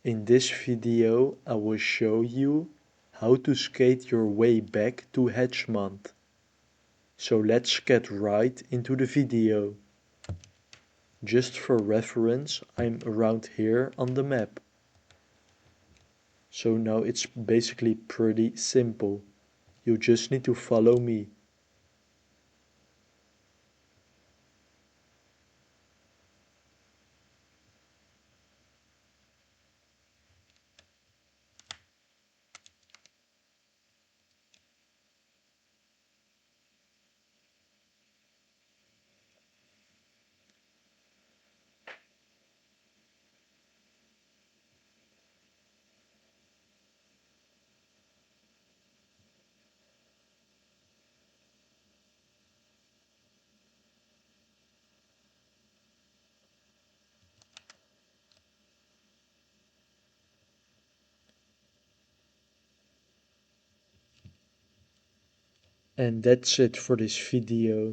In this video I will show you how to skate your way back to Hedgemont. So let's get right into the video. Just for reference, I'm around here on the map. So now it's basically pretty simple. You just need to follow me. And that's it for this video.